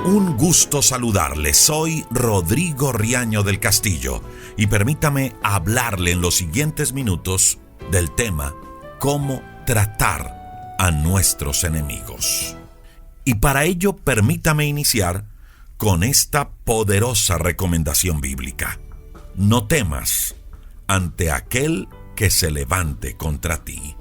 Un gusto saludarle. Soy Rodrigo Riaño del Castillo y permítame hablarle en los siguientes minutos del tema cómo tratar a nuestros enemigos. Y para ello permítame iniciar con esta poderosa recomendación bíblica. No temas ante aquel que se levante contra ti.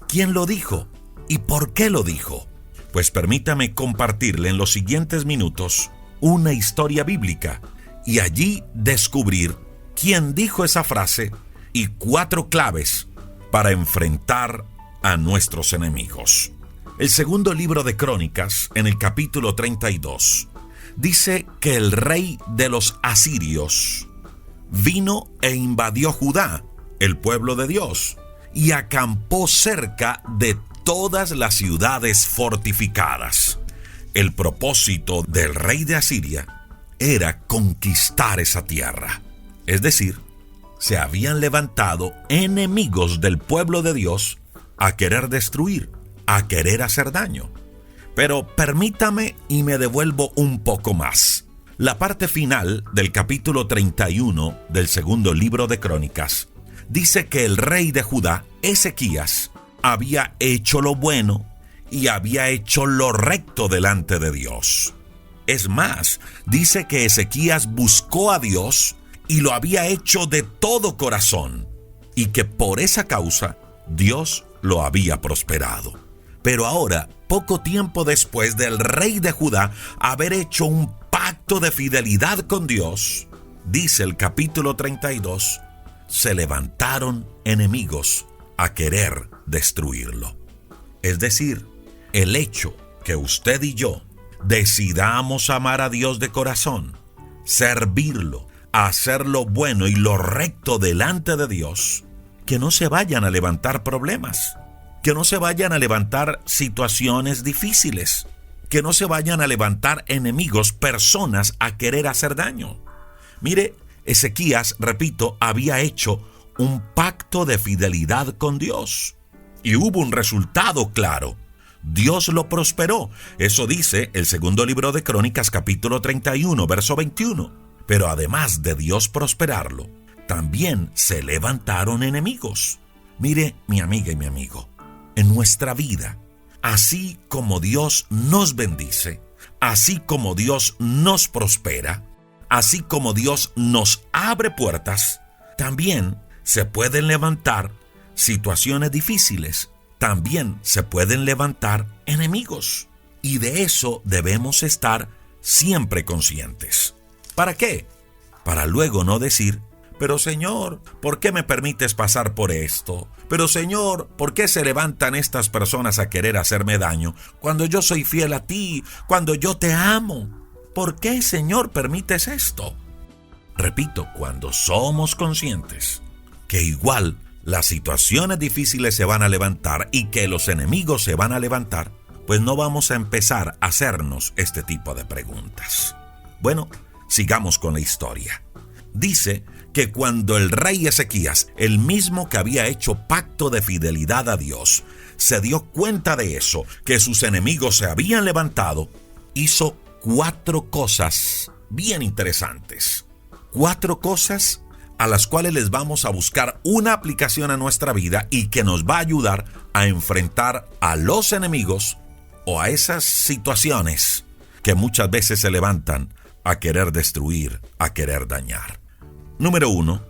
¿Quién lo dijo? ¿Y por qué lo dijo? Pues permítame compartirle en los siguientes minutos una historia bíblica y allí descubrir quién dijo esa frase y 4 claves para enfrentar a nuestros enemigos. El segundo libro de Crónicas, en el capítulo 32, dice que el rey de los asirios vino e invadió Judá, el pueblo de Dios, y acampó cerca de todas las ciudades fortificadas. El propósito del rey de Asiria era conquistar esa tierra. Es decir, se habían levantado enemigos del pueblo de Dios a querer destruir, a querer hacer daño. Pero permítame y me devuelvo un poco más. La parte final del capítulo 31 del segundo libro de Crónicas dice que el rey de Judá, Ezequías, había hecho lo bueno y había hecho lo recto delante de Dios. Es más, dice que Ezequías buscó a Dios y lo había hecho de todo corazón, y que por esa causa Dios lo había prosperado. Pero ahora, poco tiempo después del rey de Judá haber hecho un pacto de fidelidad con Dios, dice el capítulo 32, se levantaron enemigos a querer destruirlo. Es decir, el hecho que usted y yo decidamos amar a Dios de corazón, servirlo, hacer lo bueno y lo recto delante de Dios, que no se vayan a levantar problemas, que no se vayan a levantar situaciones difíciles, que no se vayan a levantar enemigos, personas a querer hacer daño. Mire, Ezequías, repito, había hecho un pacto de fidelidad con Dios y hubo un resultado claro. Dios lo prosperó. Eso dice el segundo libro de Crónicas, capítulo 31, verso 21. Pero además de Dios prosperarlo, también se levantaron enemigos. Mire, mi amiga y mi amigo, en nuestra vida, así como Dios nos bendice, así como Dios nos prospera, así como Dios nos abre puertas, también se pueden levantar situaciones difíciles, también se pueden levantar enemigos. Y de eso debemos estar siempre conscientes. ¿Para qué? Para luego no decir, pero Señor, ¿por qué me permites pasar por esto? Pero Señor, ¿por qué se levantan estas personas a querer hacerme daño cuando yo soy fiel a ti, cuando yo te amo? ¿Por qué, Señor, permites esto? Repito, cuando somos conscientes que igual las situaciones difíciles se van a levantar y que los enemigos se van a levantar, pues no vamos a empezar a hacernos este tipo de preguntas. Bueno, sigamos con la historia. Dice que cuando el rey Ezequías, el mismo que había hecho pacto de fidelidad a Dios, se dio cuenta de eso, que sus enemigos se habían levantado, hizo 4 cosas bien interesantes. 4 cosas a las cuales les vamos a buscar una aplicación a nuestra vida y que nos va a ayudar a enfrentar a los enemigos o a esas situaciones que muchas veces se levantan a querer destruir, a querer dañar. Número 1,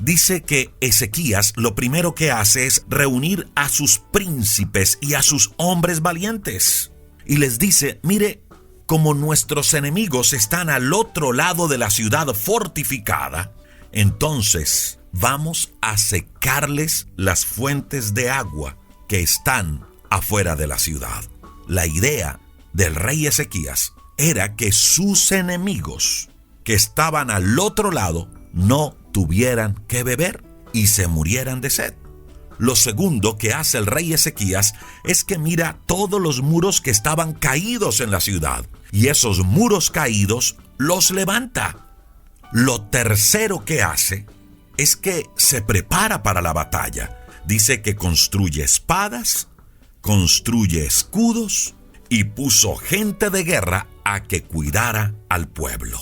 dice que Ezequías lo primero que hace es reunir a sus príncipes y a sus hombres valientes. Y les dice, mire, como nuestros enemigos están al otro lado de la ciudad fortificada, entonces vamos a secarles las fuentes de agua que están afuera de la ciudad. La idea del rey Ezequías era que sus enemigos que estaban al otro lado no tuvieran que beber y se murieran de sed. Lo segundo que hace el rey Ezequías es que mira todos los muros que estaban caídos en la ciudad y esos muros caídos los levanta. Lo tercero que hace es que se prepara para la batalla. Dice que construye espadas, construye escudos y puso gente de guerra a que cuidara al pueblo.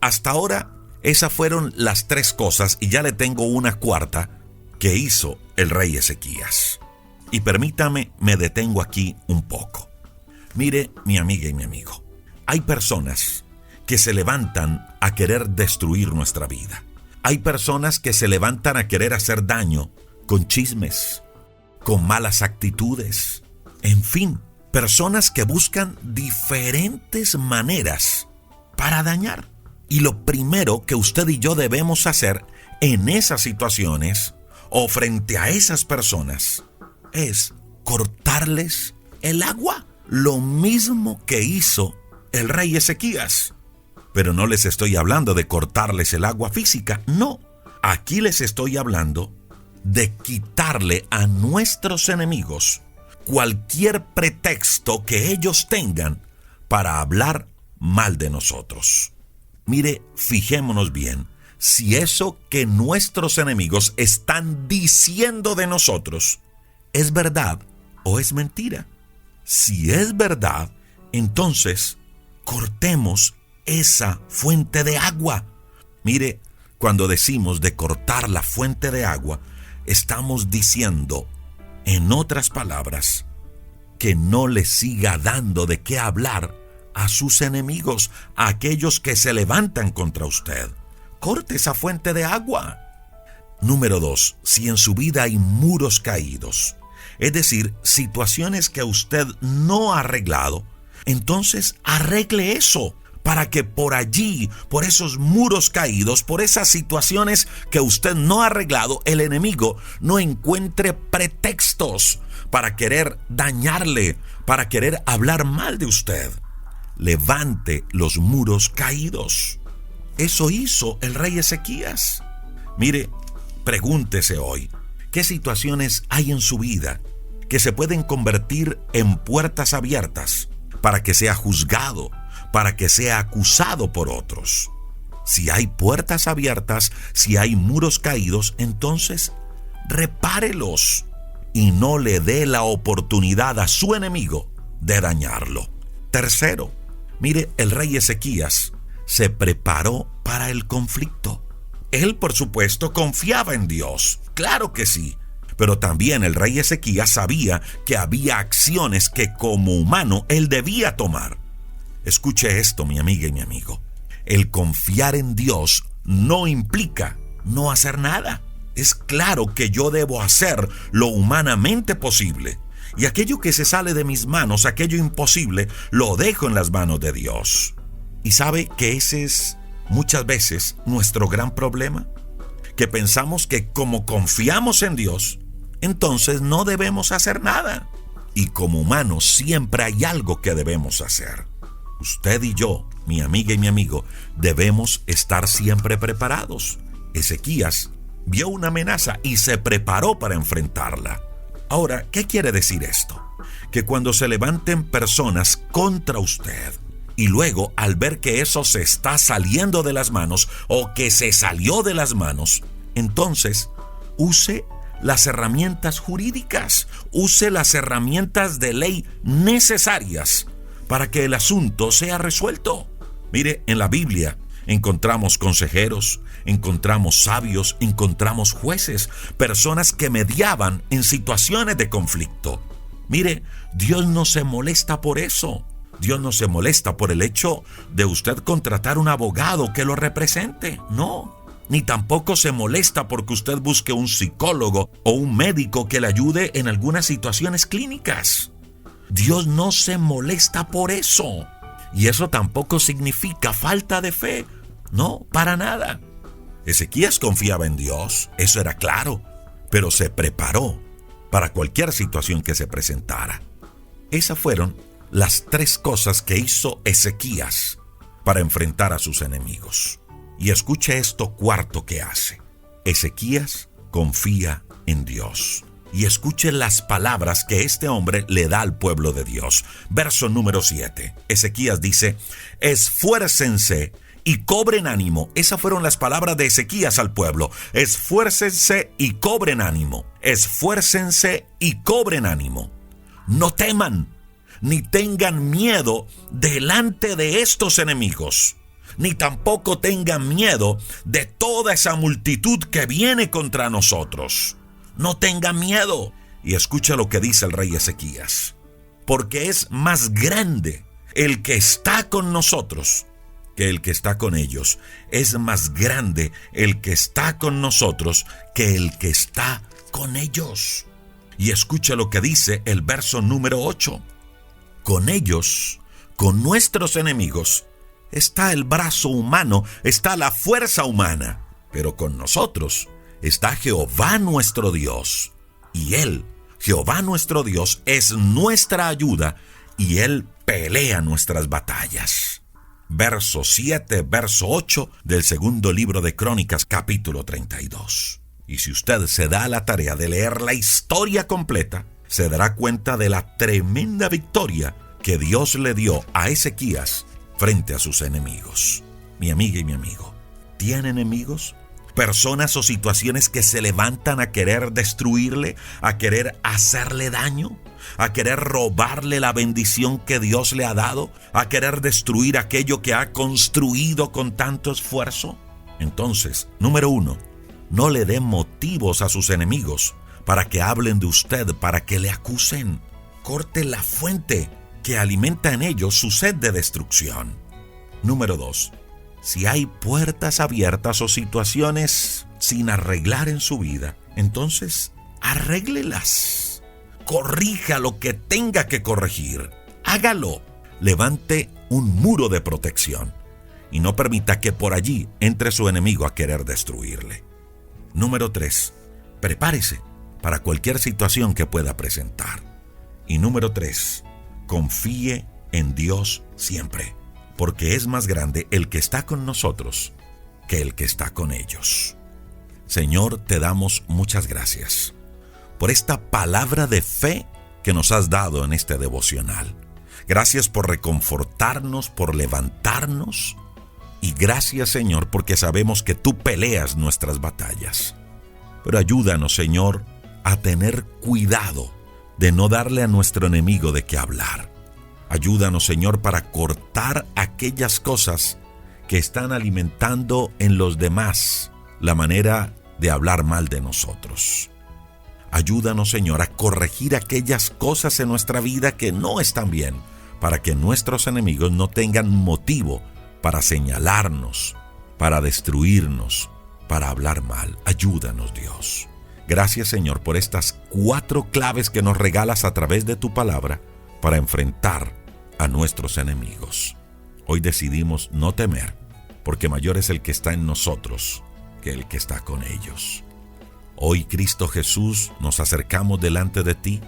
Hasta ahora, esas fueron las tres cosas y ya le tengo una cuarta que hizo el rey Ezequías. Y permítame, me detengo aquí un poco. Mire, mi amiga y mi amigo, hay personas que se levantan a querer destruir nuestra vida. Hay personas que se levantan a querer hacer daño con chismes, con malas actitudes, en fin, personas que buscan diferentes maneras para dañar. Y lo primero que usted y yo debemos hacer en esas situaciones o frente a esas personas es cortarles el agua. Lo mismo que hizo el rey Ezequías. Pero no les estoy hablando de cortarles el agua física, no. Aquí les estoy hablando de quitarle a nuestros enemigos cualquier pretexto que ellos tengan para hablar mal de nosotros. Mire, fijémonos bien, si eso que nuestros enemigos están diciendo de nosotros es verdad o es mentira. Si es verdad, entonces cortemos esa fuente de agua. Mire, cuando decimos de cortar la fuente de agua, estamos diciendo, en otras palabras, que no le siga dando de qué hablar a sus enemigos, a aquellos que se levantan contra usted. Corte esa fuente de agua. Número 2, si en su vida hay muros caídos, es decir, situaciones que usted no ha arreglado, entonces arregle eso, para que por allí, por esos muros caídos, por esas situaciones que usted no ha arreglado, el enemigo no encuentre pretextos para querer dañarle, para querer hablar mal de usted. Levante los muros caídos. Eso hizo el rey Ezequías. Mire, pregúntese hoy, ¿qué situaciones hay en su vida que se pueden convertir en puertas abiertas para que sea juzgado, para que sea acusado por otros? Si hay puertas abiertas, si hay muros caídos, entonces repárelos y no le dé la oportunidad a su enemigo de dañarlo. Tercero, mire, el rey Ezequías se preparó para el conflicto. Él, por supuesto, confiaba en Dios, claro que sí, pero también el rey Ezequías sabía que había acciones que como humano él debía tomar. Escuche esto, mi amiga y mi amigo. El confiar en Dios no implica no hacer nada. Es claro que yo debo hacer lo humanamente posible. Y aquello que se sale de mis manos, aquello imposible, lo dejo en las manos de Dios. ¿Y sabe que ese es muchas veces nuestro gran problema? Que pensamos que como confiamos en Dios, entonces no debemos hacer nada. Y como humanos siempre hay algo que debemos hacer. Usted y yo, mi amiga y mi amigo, debemos estar siempre preparados. Ezequías vio una amenaza y se preparó para enfrentarla. Ahora, ¿qué quiere decir esto? Que cuando se levanten personas contra usted y luego al ver que eso se está saliendo de las manos o que se salió de las manos, entonces use las herramientas jurídicas, use las herramientas de ley necesarias para que el asunto sea resuelto. Mire, en la Biblia encontramos consejeros, encontramos sabios, encontramos jueces, personas que mediaban en situaciones de conflicto. Mire, Dios no se molesta por eso. Dios no se molesta por el hecho de usted contratar un abogado que lo represente. No. Ni tampoco se molesta porque usted busque un psicólogo o un médico que le ayude en algunas situaciones clínicas. Dios no se molesta por eso. Y eso tampoco significa falta de fe. No, para nada. Ezequías confiaba en Dios, eso era claro, pero se preparó para cualquier situación que se presentara. Esas fueron las tres cosas que hizo Ezequías para enfrentar a sus enemigos. Y escuche esto cuarto que hace. Ezequías confía en Dios. Y escuche las palabras que este hombre le da al pueblo de Dios. Verso número 7. Ezequías dice, esfuércense y cobren ánimo. Esas fueron las palabras de Ezequías al pueblo. Esfuércense y cobren ánimo. Esfuércense y cobren ánimo. No teman. ni tengan miedo delante de estos enemigos, ni tampoco tengan miedo de toda esa multitud que viene contra nosotros. No tengan miedo. Y escucha lo que dice el rey Ezequías. Porque es más grande el que está con nosotros que el que está con ellos. Es más grande el que está con nosotros que el que está con ellos. Y escucha lo que dice el verso número 8. Con ellos, con nuestros enemigos, está el brazo humano, está la fuerza humana. Pero con nosotros está Jehová nuestro Dios. Y Él, Jehová nuestro Dios, es nuestra ayuda y Él pelea nuestras batallas. Verso 7, verso 8 del segundo libro de Crónicas, capítulo 32. Y si usted se da la tarea de leer la historia completa, se dará cuenta de la tremenda victoria que Dios le dio a Ezequías frente a sus enemigos. Mi amiga y mi amigo, ¿tiene enemigos? Personas o situaciones que se levantan a querer destruirle, a querer hacerle daño, a querer robarle la bendición que Dios le ha dado, a querer destruir aquello que ha construido con tanto esfuerzo. Entonces, número 1, no le dé motivos a sus enemigos para que hablen de usted, para que le acusen. Corte la fuente que alimenta en ellos su sed de destrucción. Número 2, si hay puertas abiertas o situaciones sin arreglar en su vida, entonces arréglelas. Corrija lo que tenga que corregir. Hágalo. Levante un muro de protección y no permita que por allí entre su enemigo a querer destruirle. Número 3, prepárese para cualquier situación que pueda presentar. Y número 3, confíe en Dios siempre, porque es más grande el que está con nosotros que el que está con ellos. Señor, te damos muchas gracias por esta palabra de fe que nos has dado en este devocional. Gracias por reconfortarnos, por levantarnos. Y gracias, Señor, porque sabemos que tú peleas nuestras batallas. Pero ayúdanos, Señor, a tener cuidado de no darle a nuestro enemigo de qué hablar. Ayúdanos, Señor, para cortar aquellas cosas que están alimentando en los demás la manera de hablar mal de nosotros. Ayúdanos, Señor, a corregir aquellas cosas en nuestra vida que no están bien, para que nuestros enemigos no tengan motivo para señalarnos, para destruirnos, para hablar mal. Ayúdanos, Dios. Gracias, Señor, por estas 4 claves que nos regalas a través de tu palabra para enfrentar a nuestros enemigos. Hoy decidimos no temer, porque mayor es el que está en nosotros que el que está con ellos. Hoy, Cristo Jesús, nos acercamos delante de ti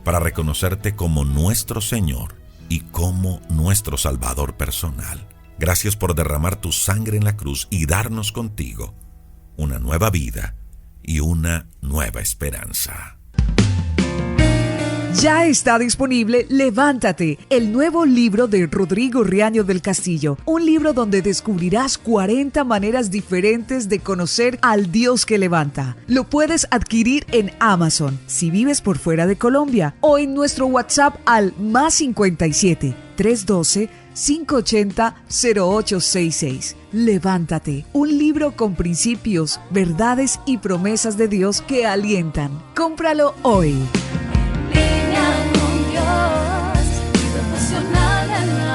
para reconocerte como nuestro Señor y como nuestro Salvador personal. Gracias por derramar tu sangre en la cruz y darnos contigo una nueva vida y una nueva esperanza. Ya está disponible Levántate, el nuevo libro de Rodrigo Riaño del Castillo. Un libro donde descubrirás 40 maneras diferentes de conocer al Dios que levanta. Lo puedes adquirir en Amazon, si vives por fuera de Colombia, o en nuestro WhatsApp al +57 312 580 0866. Levántate, un libro con principios, verdades y promesas de Dios que alientan. Cómpralo hoy. Con Dios, devocional en la